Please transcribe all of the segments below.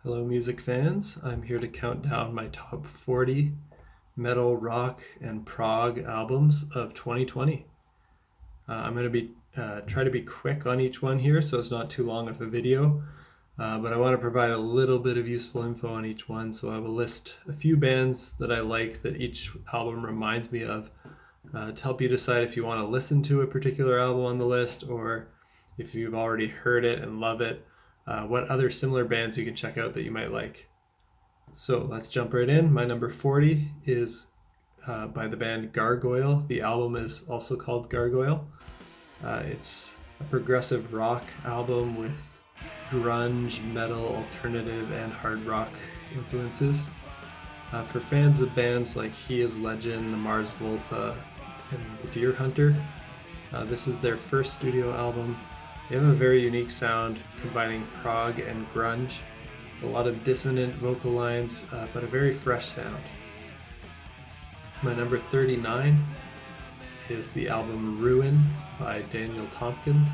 Hello, music fans. I'm here to count down my top 40 metal, rock, and prog albums of 2020. I'm going to be try to be quick on each one here, so it's not too long of a video. But I want to provide a little bit of useful info on each one, so I will list a few bands that I like that each album reminds me of to help you decide if you want to listen to a particular album on the list, or if you've already heard it and love it, what other similar bands you can check out that you might like. So let's jump right in. My number 40 is by the band Gargoyle. The album is also called Gargoyle. It's a progressive rock album with grunge, metal, alternative, and hard rock influences. For fans of bands like He Is Legend, the Mars Volta, and the Deer Hunter, this is their first studio album. They have a very unique sound combining prog and grunge, a lot of dissonant vocal lines, but a very fresh sound. My number 39 is the album Ruin by Daniel Tompkins.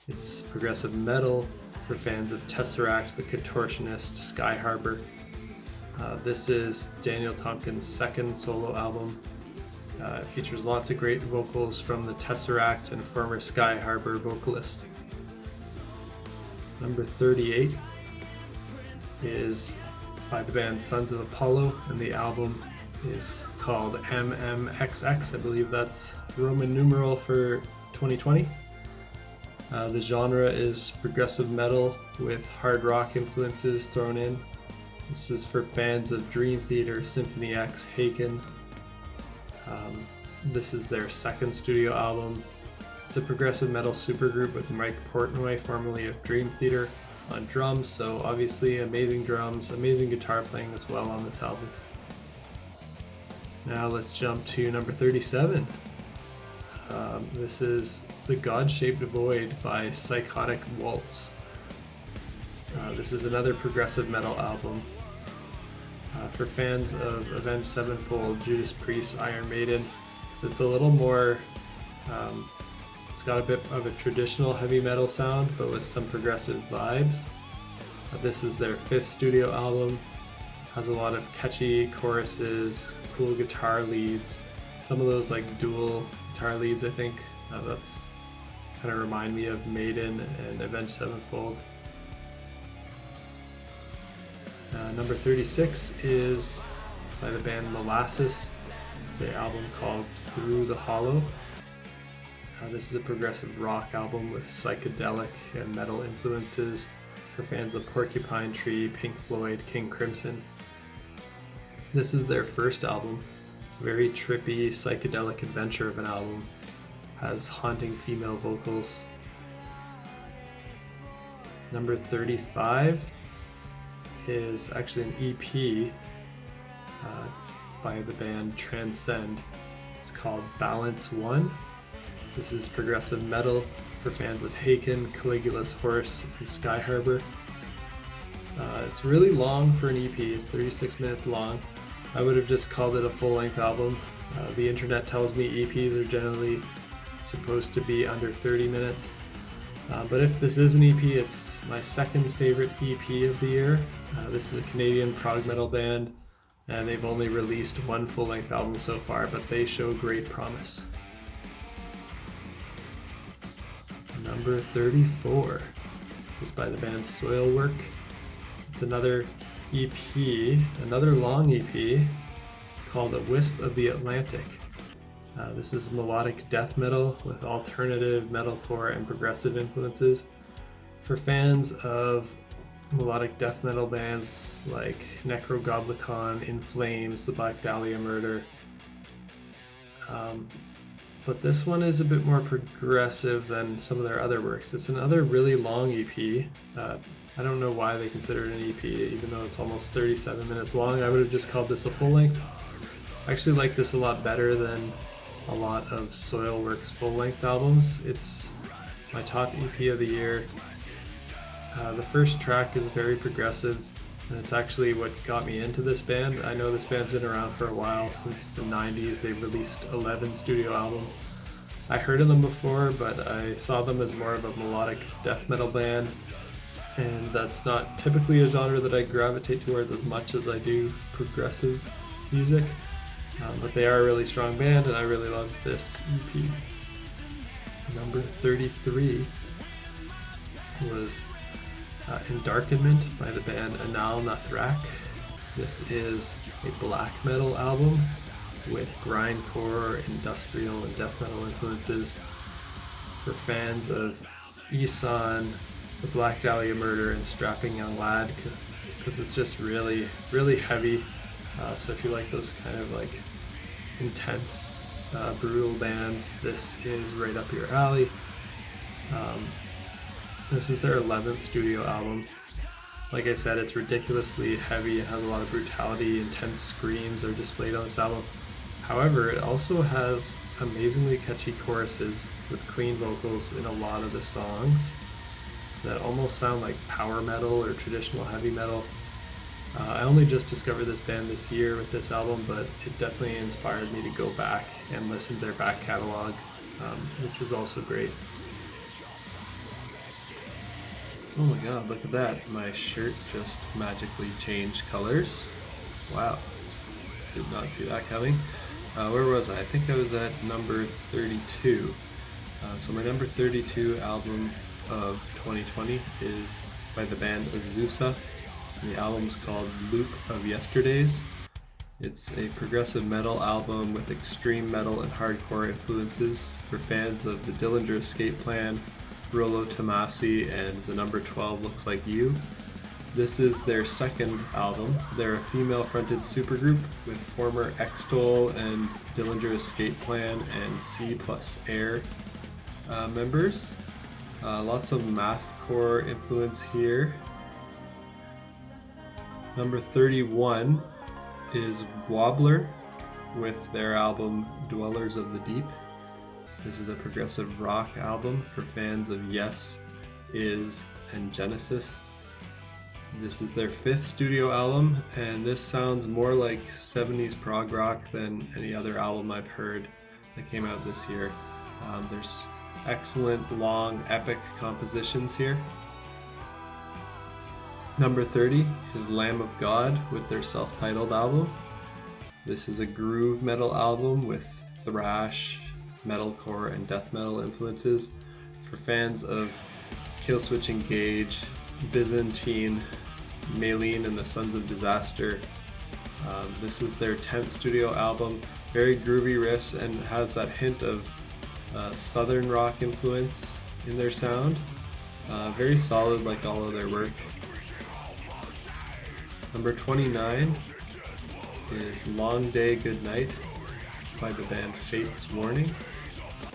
It's progressive metal for fans of Tesseract, The Contortionist, Sky Harbor. This is Daniel Tompkins' second solo album. It features lots of great vocals from the Tesseract and former Sky Harbor vocalist. Number 38 is by the band Sons of Apollo, and the album is called MMXX. I believe that's Roman numeral for 2020. The genre is progressive metal with hard rock influences thrown in. This is for fans of Dream Theater, Symphony X, Haken. This is their second studio album. It's a progressive metal supergroup with Mike Portnoy, formerly of Dream Theater, on drums, so obviously amazing drums, amazing guitar playing as well on this album. Now let's jump to number 37. This is The God-Shaped Void by Psychotic Waltz. This is another progressive metal album. For fans of Avenged Sevenfold, Judas Priest, Iron Maiden, it's a little more, it's got a bit of a traditional heavy metal sound, but with some progressive vibes. This is their fifth studio album, has a lot of catchy choruses, cool guitar leads, some of those like dual guitar leads, I think. That's kind of remind me of Maiden and Avenged Sevenfold. Number 36 is by the band Molasses. It's an album called Through the Hollow. This is a progressive rock album with psychedelic and metal influences for fans of Porcupine Tree, Pink Floyd, King Crimson. This is their first album, very trippy, psychedelic adventure of an album. Has haunting female vocals. Number 35 is actually an EP by the band Transcend. It's called Balance One. This is progressive metal for fans of Haken, Caligula's Horse, and Sky Harbor. It's really long for an EP. It's 36 minutes long. I would have just called it a full-length album. The internet tells me EPs are generally supposed to be under 30 minutes. But if this is an EP, it's my second favorite EP of the year. This is a Canadian prog metal band, and they've only released one full-length album so far, but they show great promise. Number 34 is by the band Soilwork. It's another EP, another long EP called A Wisp of the Atlantic. This is melodic death metal with alternative metalcore and progressive influences. For fans of melodic death metal bands like Necrogoblikon, In Flames, The Black Dahlia Murder. But this one is a bit more progressive than some of their other works. It's another really long EP. I don't know why they consider it an EP, even though it's almost 37 minutes long. I would have just called this a full length. I actually like this a lot better than a lot of Soilwork's full-length albums. It's my top EP of the year. The first track is very progressive, and it's actually what got me into this band. I know this band's been around for a while, since the 90s. They've released 11 studio albums. I heard of them before, but I saw them as more of a melodic death metal band. and that's not typically a genre that I gravitate towards as much as I do progressive music, but they are a really strong band, and I really love this EP. Number 33 was Endarkenment by the band Anal Nathrak. This is a black metal album with grindcore, industrial, and death metal influences for fans of Isan, The Black Dahlia Murder, and Strapping Young Lad, because it's just really, really heavy. So if you like those kind of like intense, brutal bands, this is right up your alley. This is their 11th studio album. Like I said, it's ridiculously heavy and has a lot of brutality. Intense screams are displayed on this album. However, it also has amazingly catchy choruses with clean vocals in a lot of the songs that almost sound like power metal or traditional heavy metal. I only just discovered this band this year with this album, but it definitely inspired me to go back and listen to their back catalog, which was also great. Oh my god, look at that. My shirt just magically changed colors. Wow. Did not see that coming. Where was I? I think I was at number 32. So my number 32 album of 2020 is by the band Azusa. The album's called Loop of Yesterdays. It's a progressive metal album with extreme metal and hardcore influences for fans of the Dillinger Escape Plan, Rollo Tomasi, and the number 12 Looks Like You. This is their second album. They're a female-fronted supergroup with former Extol and Dillinger Escape Plan and C plus Air members. Lots of mathcore influence here. Number 31 is Wobbler with their album Dwellers of the Deep. This is a progressive rock album for fans of Yes, Is, and Genesis. This is their 5th studio album, and this sounds more like 70s prog rock than any other album I've heard that came out this year. There's excellent, long, epic compositions here. Number 30 is Lamb of God with their self-titled album. This is a groove metal album with thrash, metalcore, and death metal influences for fans of Killswitch Engage, Byzantine, Maylene and the Sons of Disaster. This is their 10th studio album. Very groovy riffs and has that hint of southern rock influence in their sound. Very solid like all of their work. Number 29 is Long Day Good Night by the band Fate's Warning.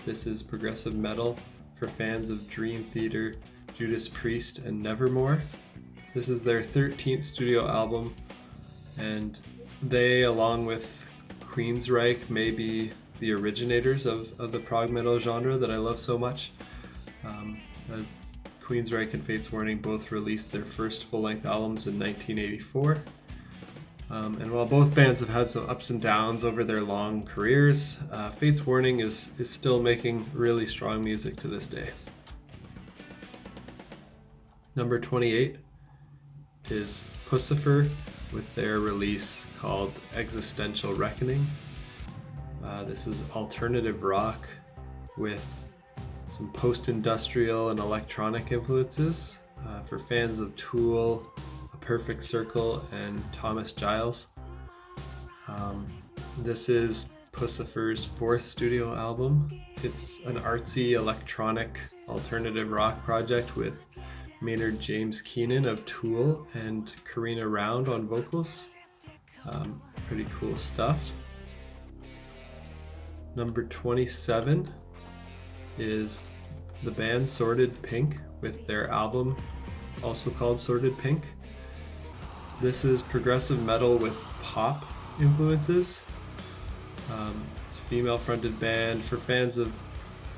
This is progressive metal for fans of Dream Theater, Judas Priest, and Nevermore. This is their 13th studio album, and they, along with Queensryche, may be the originators of the prog metal genre that I love so much. As Queensryche and Fate's Warning both released their first full-length albums in 1984. And while both bands have had some ups and downs over their long careers, Fate's Warning is still making really strong music to this day. Number 28 is Pussifer with their release called Existential Reckoning. This is alternative rock with some post-industrial and electronic influences for fans of Tool, Perfect Circle, and Thomas Giles. This is Pussifer's 4th studio album. It's an artsy electronic alternative rock project with Maynard James Keenan of Tool and Karina Round on vocals. Pretty cool stuff. Number 27 is the band Sordid Pink with their album also called Sordid Pink. This is progressive metal with pop influences. It's a female-fronted band for fans of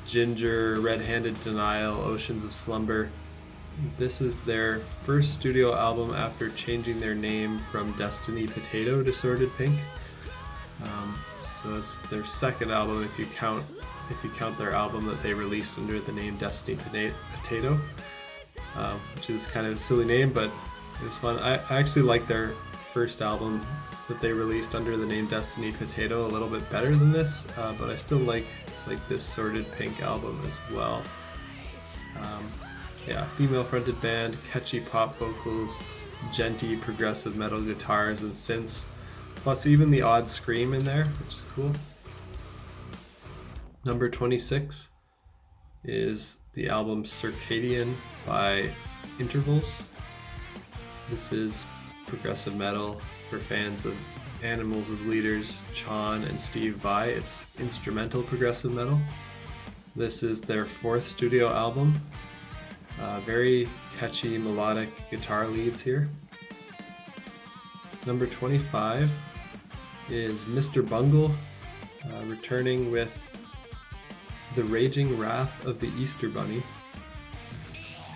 Ginger, Red-Handed Denial, Oceans of Slumber. This is their first studio album after changing their name from Destiny Potato to Sordid Pink. So it's their second album if you count their album that they released under the name Destiny Potato. which is kind of a silly name, but it was fun. I actually like their first album that they released under the name Destiny Potato a little bit better than this, but I still like this Sordid Pink album as well. Yeah, female-fronted band, catchy pop vocals, genty progressive metal guitars and synths, plus even the odd scream in there, which is cool. Number 26 is the album Circadian by Intervals. This is progressive metal for fans of Animals as Leaders, Sean and Steve Vai. It's instrumental progressive metal. This is their 4th studio album. Very catchy melodic guitar leads here. Number 25 is Mr. Bungle, returning with The Raging Wrath of the Easter Bunny.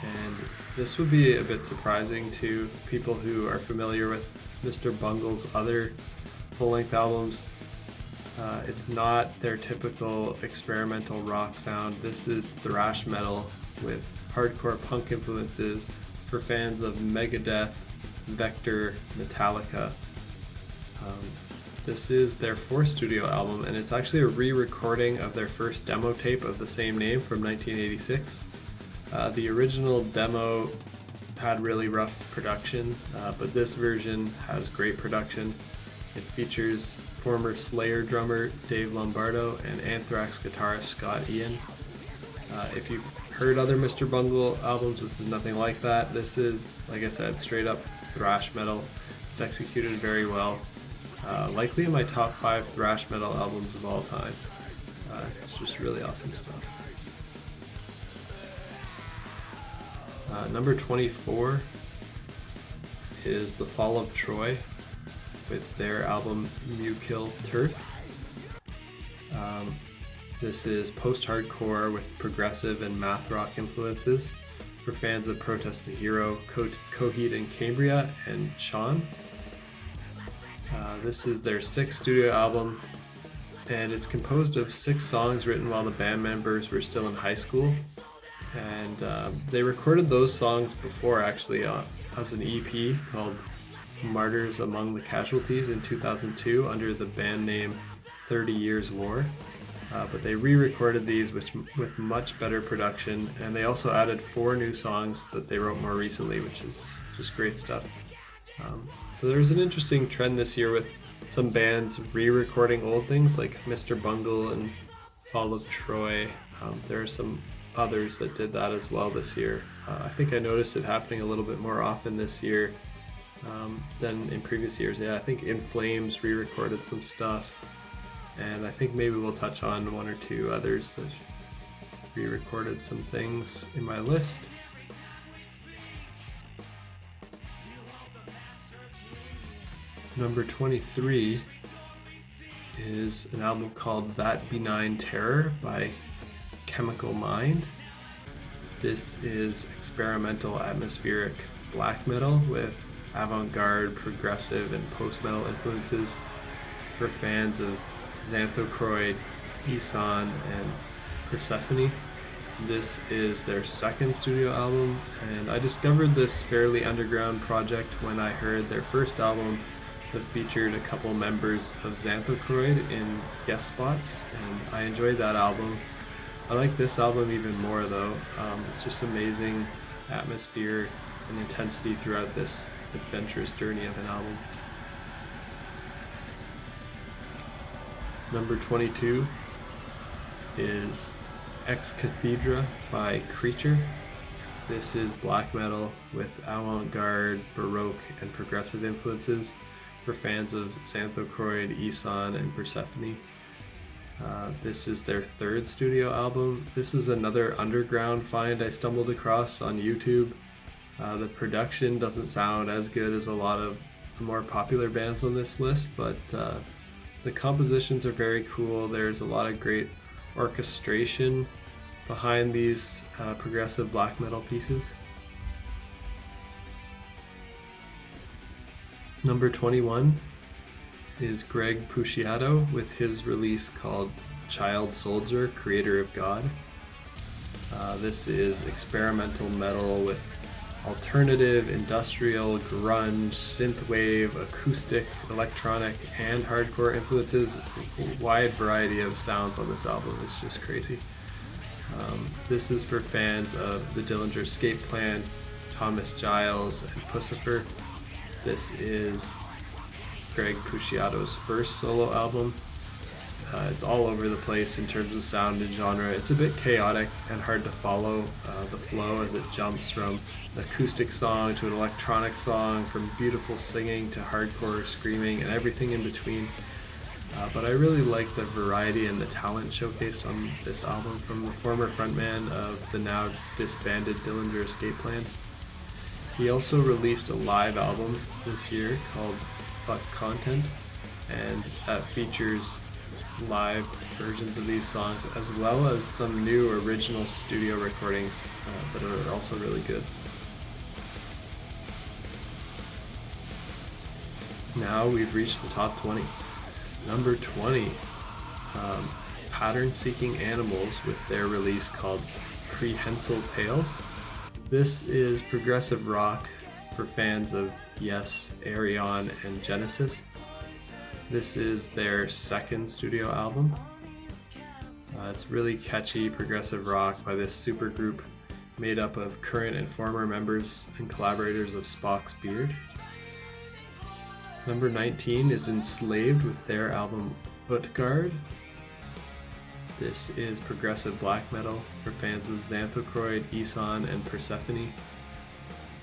And this would be a bit surprising to people who are familiar with Mr. Bungle's other full-length albums. It's not their typical experimental rock sound. This is thrash metal with hardcore punk influences for fans of Megadeth, Vector, Metallica. This is their 4th studio album, and it's actually a re-recording of their first demo tape of the same name from 1986. The original demo had really rough production, but this version has great production. It features former Slayer drummer Dave Lombardo and Anthrax guitarist Scott Ian. If you've heard other Mr. Bungle albums, this is nothing like that. This is, like I said, straight up thrash metal. It's executed very well. Likely in my top 5 thrash metal albums of all time. It's just really awesome stuff. Number 24 is The Fall of Troy with their album Mukill Turth. This is post-hardcore with progressive and math rock influences for fans of Protest the Hero, Coheed and Cambria, and Sean. This is their 6th studio album, and it's composed of 6 songs written while the band members were still in high school. And they recorded those songs before, actually, as an EP called Martyrs Among the Casualties in 2002 under the band name 30 Years War. But they re-recorded these with much better production, and they also added 4 new songs that they wrote more recently, which is just great stuff. So there's an interesting trend this year with some bands re-recording old things like Mr. Bungle and Fall of Troy. There are some others that did that as well this year. I think I noticed it happening a little bit more often this year than in previous years. Yeah, I think In Flames re-recorded some stuff, and I think maybe we'll touch on 1 or 2 others that re-recorded some things in my list. Number 23 is an album called That Benign Terror by Chemical Mind. This is experimental atmospheric black metal with avant-garde, progressive, and post-metal influences for fans of Xanthocroid, Eson, and Persefone. This is their 2nd studio album, and I discovered this fairly underground project when I heard their first album that featured a couple members of Xanthocroid in guest spots, and I enjoyed that album. I like this album even more though. It's just amazing atmosphere and intensity throughout this adventurous journey of an album. Number 22 is Ex Cathedra by Creature. This is black metal with avant-garde, baroque, and progressive influences for fans of Xanthocroid, Eson, and Persefone. This is their 3rd studio album. This is another underground find I stumbled across on YouTube. The production doesn't sound as good as a lot of the more popular bands on this list, but the compositions are very cool. There's a lot of great orchestration behind these progressive black metal pieces. Number 21 is Greg Puciato with his release called Child Soldier, Creator of God. This is experimental metal with alternative, industrial, grunge, synthwave, acoustic, electronic, and hardcore influences. A wide variety of sounds on this album. It's just crazy. This is for fans of the Dillinger Escape Plan, Thomas Giles, and Persefone. This is Greg Puciato's first solo album. It's all over the place in terms of sound and genre. It's a bit chaotic and hard to follow the flow as it jumps from an acoustic song to an electronic song, from beautiful singing to hardcore screaming and everything in between. But I really like the variety and the talent showcased on this album from the former frontman of the now disbanded Dillinger Escape Plan. He also released a live album this year called Fuck Content, and that features live versions of these songs as well as some new original studio recordings that are also really good. Now we've reached the top 20. Number 20, Pattern Seeking Animals with their release called Prehensile Tales. This is progressive rock for fans of Yes, Ayreon, and Genesis. This is their second studio album. It's really catchy progressive rock by this supergroup made up of current and former members and collaborators of Spock's Beard. Number 19 is Enslaved with their album Avant-Garde. This is progressive black metal for fans of Xanthocroid, Eson, and Persefone.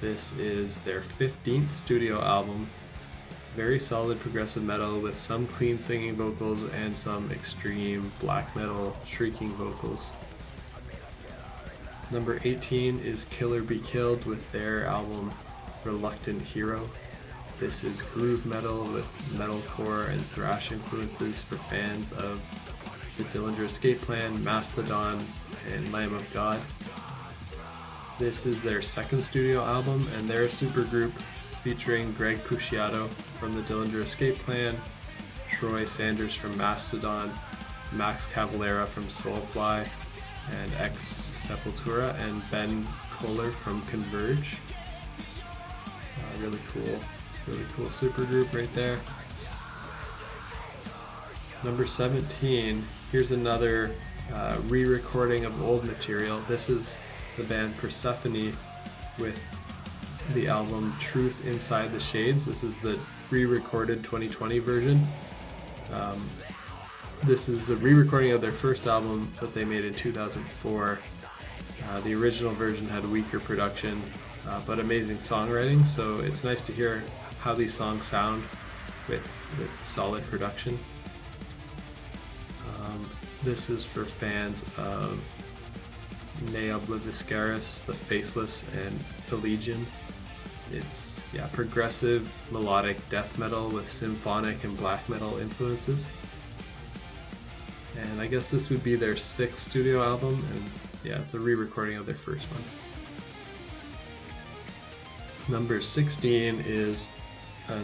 This is their 15th studio album. Very solid progressive metal with some clean singing vocals and some extreme black metal shrieking vocals. Number 18 is Killer Be Killed with their album Reluctant Hero. This is groove metal with metalcore and thrash influences for fans of the Dillinger Escape Plan, Mastodon, and Lamb of God. This is their second studio album, and they're a supergroup featuring Greg Puciato from the Dillinger Escape Plan, Troy Sanders from Mastodon, Max Cavalera from Soulfly, and Ex Sepultura, and Ben Kohler from Converge. Really cool supergroup right there. Number 17, here's another re-recording of old material. This is the band Persefone with the album Truth Inside the Shades. This is the re-recorded 2020 version. This is a re-recording of their first album that they made in 2004. The original version had weaker production, but amazing songwriting, so it's nice to hear how these songs sound with solid production. This is for fans of Ne Obliviscaris, The Faceless, and Allegiant. It's progressive melodic death metal with symphonic and black metal influences. And I guess this would be their 6th studio album, and it's a re-recording of their first one. Number 16 is a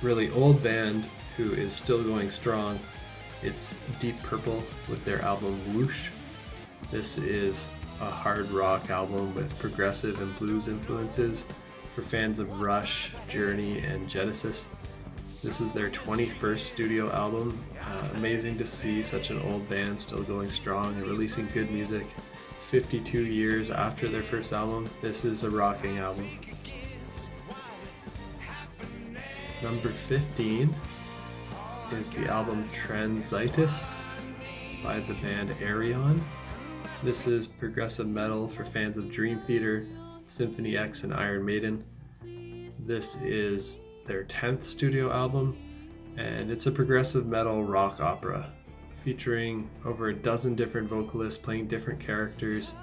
really old band who is still going strong. It's Deep Purple with their album Whoosh. This is a hard rock album with progressive and blues influences for fans of Rush, Journey, and Genesis. This is their 21st studio album. Amazing to see such an old band still going strong and releasing good music 52 years after their first album. This is a rocking album. Number 15 is the album Transitus by the band Ayreon. This is progressive metal for fans of Dream Theater, Symphony X, and Iron Maiden. This is their 10th studio album, and it's a progressive metal rock opera featuring over a dozen different vocalists playing different characters.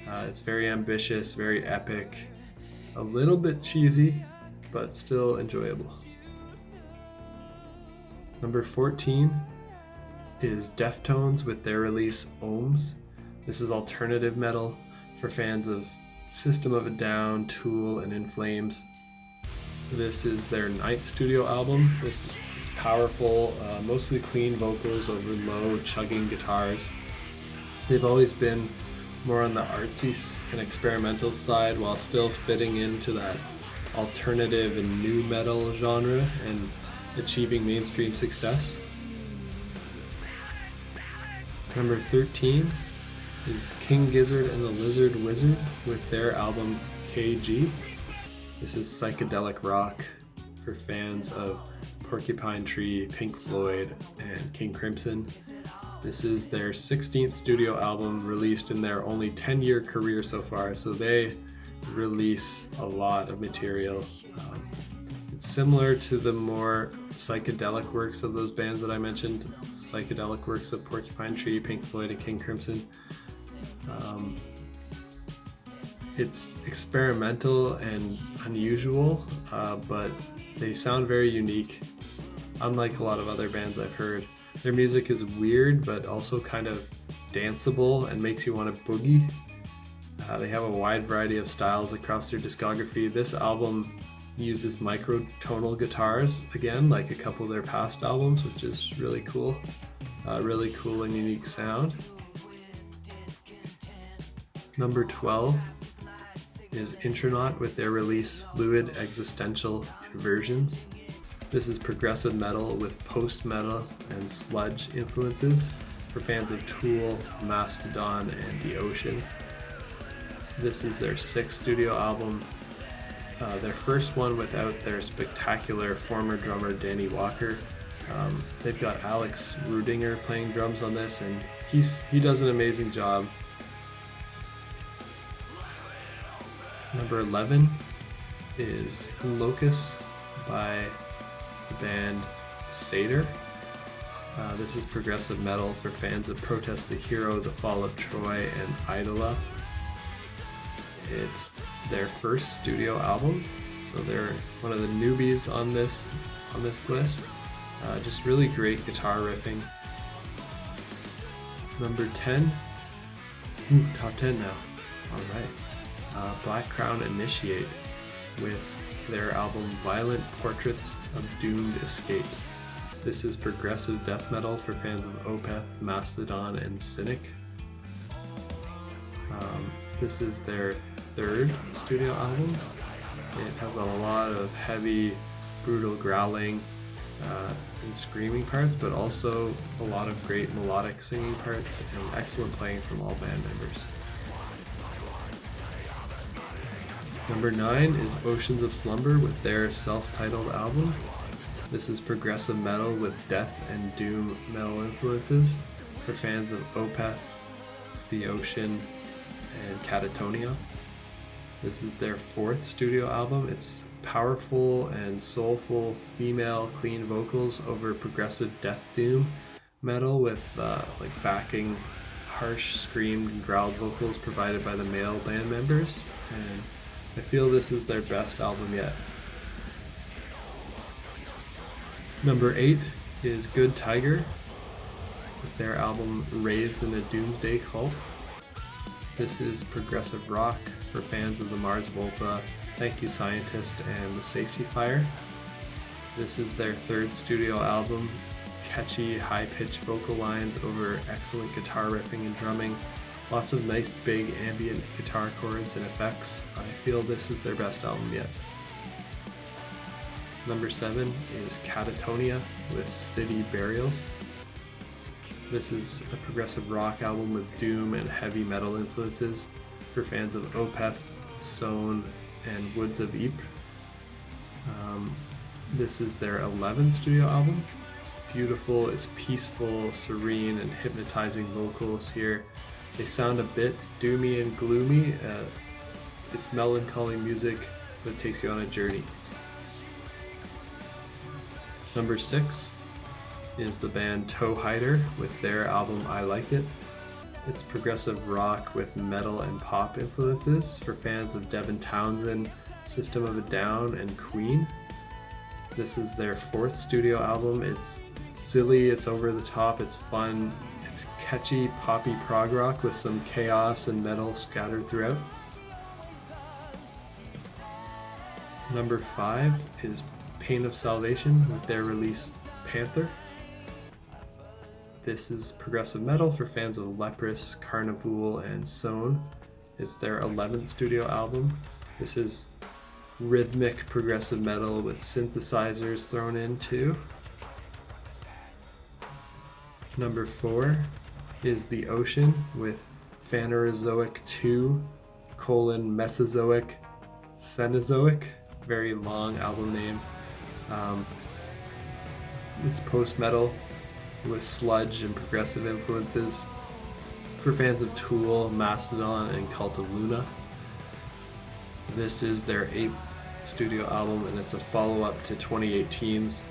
It's very ambitious, very epic, a little bit cheesy, but still enjoyable. Number 14 is Deftones with their release Ohms. This is alternative metal for fans of System of a Down, Tool, and In Flames. This is their 9th studio album. This is powerful, mostly clean vocals over low chugging guitars. They've always been more on the artsy and experimental side while still fitting into that alternative and new metal genre and achieving mainstream success. Number 13 is King Gizzard and the Lizard Wizard with their album KG. This is psychedelic rock for fans of Porcupine Tree, Pink Floyd, and King Crimson. This is their 16th studio album released in their only 10-year career so far, so they release a lot of material. It's similar to the more psychedelic works of those bands that I mentioned, psychedelic works of Porcupine Tree, Pink Floyd, and King Crimson. It's experimental and unusual, but they sound very unique, unlike a lot of other bands I've heard. Their music is weird, but also kind of danceable and makes you want to boogie. They have a wide variety of styles across their discography. This album uses microtonal guitars, again, like a couple of their past albums, which is really cool. Really cool and unique sound. Number 12 is Intronaut with their release Fluid Existential Inversions. This is progressive metal with post-metal and sludge influences for fans of Tool, Mastodon, and The Ocean. This is their 6th studio album, their first one without their spectacular former drummer Danny Walker. They've got Alex Rudinger playing drums on this, and he does an amazing job. Number 11 is Locus by the band Satyr. This is progressive metal for fans of Protest the Hero, The Fall of Troy, and Idola. It's their first studio album, so they're one of the newbies on this list. Just really great guitar riffing. Number 10, top 10 now. All right. Black Crown Initiate with their album Violent Portraits of Doomed Escape. This is progressive death metal for fans of Opeth, Mastodon, and Cynic. This is their 3rd studio album. It has a lot of heavy, brutal growling and screaming parts, but also a lot of great melodic singing parts and excellent playing from all band members. Number 9 is Oceans of Slumber with their self-titled album. This is progressive metal with death and doom metal influences for fans of Opeth, The Ocean, and Katatonia. This is their 4th studio album. It's powerful and soulful female clean vocals over progressive death doom metal with like backing harsh screamed and growled vocals provided by the male band members, and I feel this is their best album yet. Number 8 is Good Tiger with their album Raised in the Doomsday Cult. This is progressive rock for fans of the Mars Volta, Thank You Scientist, and The Safety Fire. This is their 3rd studio album. Catchy, high-pitched vocal lines over excellent guitar riffing and drumming. Lots of nice big ambient guitar chords and effects. I feel this is their best album yet. Number 7 is Katatonia with City Burials. This is a progressive rock album with doom and heavy metal influences for fans of Opeth, Sown, and Woods of Ypres. This is their 11th studio album. It's beautiful, it's peaceful, serene, and hypnotizing vocals here. They sound a bit doomy and gloomy. It's melancholy music that takes you on a journey. Number 6 is the band Toehider with their album I Like It. It's progressive rock with metal and pop influences for fans of Devin Townsend, System of a Down, and Queen. This is their 4th studio album. It's silly, it's over the top, it's fun, it's catchy, poppy prog rock with some chaos and metal scattered throughout. Number 5 is Pain of Salvation with their release Panther. This is progressive metal for fans of Leprous, Carnival, and Sown. It's their 11th studio album. This is rhythmic progressive metal with synthesizers thrown in too. Number 4 is The Ocean with Phanerozoic 2, Mesozoic, Cenozoic. Very long album name. It's post-metal with sludge and progressive influences for fans of Tool, Mastodon, and Cult of Luna. This is their 8th studio album, and it's a follow-up to 2018's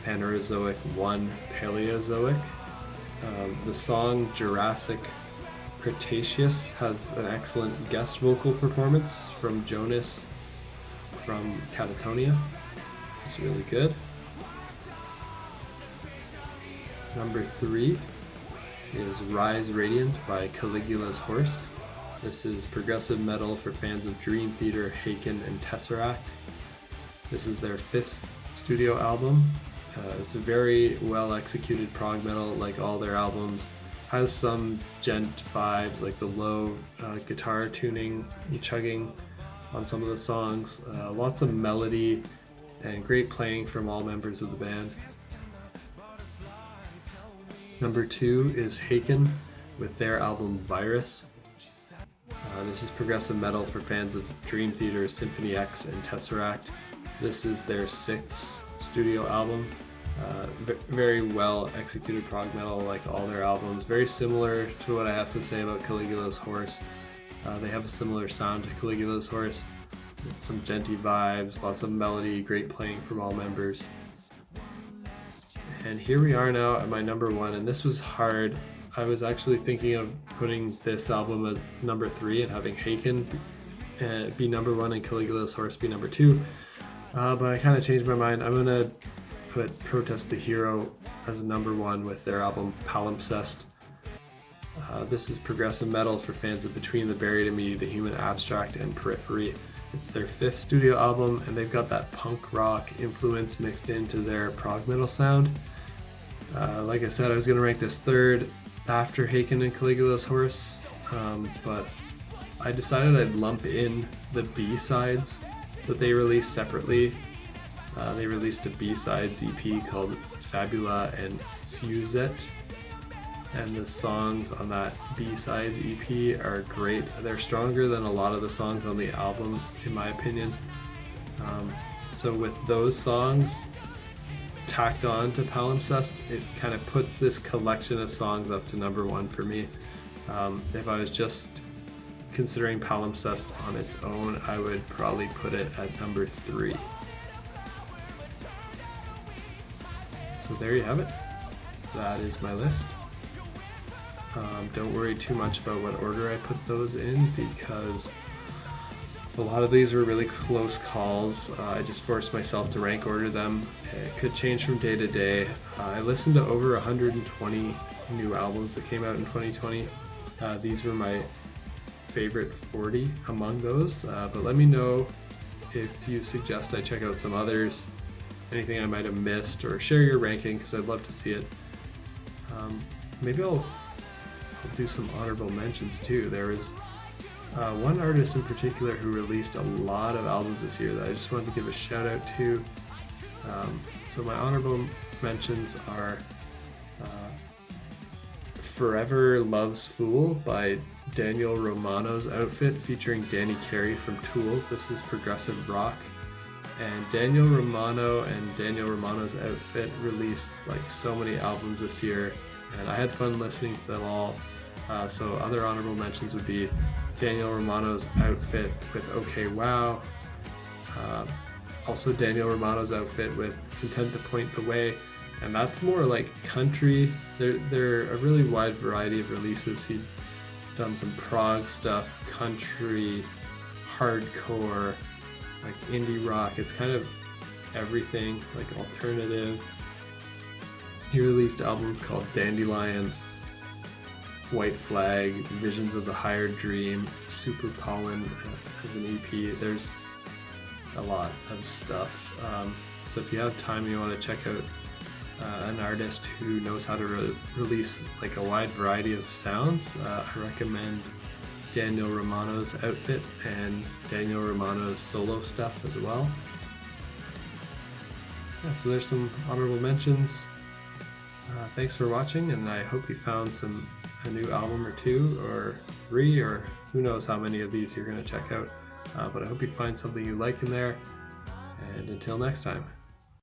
Phanerozoic 1 Paleozoic. The song Jurassic Cretaceous has an excellent guest vocal performance from Jonas from Katatonia. It's really good. Number 3 is Rise Radiant by Caligula's Horse. This is progressive metal for fans of Dream Theater, Haken, and Tesseract. This is their 5th studio album. It's a very well executed prog metal, like all their albums. Has some gent vibes, like the low guitar tuning and chugging on some of the songs. Lots of melody and great playing from all members of the band. Number 2 is Haken with their album Virus. This is progressive metal for fans of Dream Theater, Symphony X, and Tesseract. This is their 6th studio album. Very well executed prog metal, like all their albums. Very similar to what I have to say about Caligula's Horse. They have a similar sound to Caligula's Horse. Some genty vibes, lots of melody, great playing from all members. And here we are now at my number 1, and this was hard. I was actually thinking of putting this album as number 3 and having Haken be number 1 and Caligula's Horse be number 2. But I kind of changed my mind. I'm going to put Protest the Hero as number 1 with their album Palimpsest. This is progressive metal for fans of Between the Buried and Me, The Human Abstract, and Periphery. It's their 5th studio album, and they've got that punk rock influence mixed into their prog metal sound. Like I said, I was going to rank this 3rd after Haken and Caligula's Horse, but I decided I'd lump in the B-sides that they released separately. They released a B-sides EP called Fabula and Suzette, and the songs on that B-sides EP are great. They're stronger than a lot of the songs on the album, in my opinion. So with those songs tacked on to Palimpsest, it kind of puts this collection of songs up to number 1 for me. If I was just considering Palimpsest on its own, I would probably put it at number 3. So there you have it. That is my list. Don't worry too much about what order I put those in, because a lot of these were really close calls. I just forced myself to rank order them. It could change from day to day. I listened to over 120 new albums that came out in 2020. These were my favorite 40 among those, but let me know if you suggest I check out some others, anything I might have missed, or share your ranking, because I'd love to see it. Maybe I'll do some honorable mentions too. There was one artist in particular who released a lot of albums this year that I just wanted to give a shout out to. So my honorable mentions are Forever Loves Fool by Daniel Romano's Outfit, featuring Danny Carey from Tool. This is progressive rock. And Daniel Romano and Daniel Romano's Outfit released like so many albums this year, and I had fun listening to them all. So other honorable mentions would be Daniel Romano's Outfit with OK Wow. Also Daniel Romano's Outfit with Content to Point the Way, and that's more like country. They're a really wide variety of releases. He's done some prog stuff, country, hardcore, like indie rock. It's kind of everything, like alternative. He released albums called Dandelion, White Flag, Visions of the Higher Dream, Super Pollen as an EP. There's a lot of stuff. So if you have time and you want to check out an artist who knows how to release like a wide variety of sounds. I recommend Daniel Romano's outfit and Daniel Romano's solo stuff as well. Yeah, so there's some honorable mentions. Thanks for watching, and I hope you found a new album or two or three, or who knows how many of these you're going to check out. But I hope you find something you like in there, and until next time.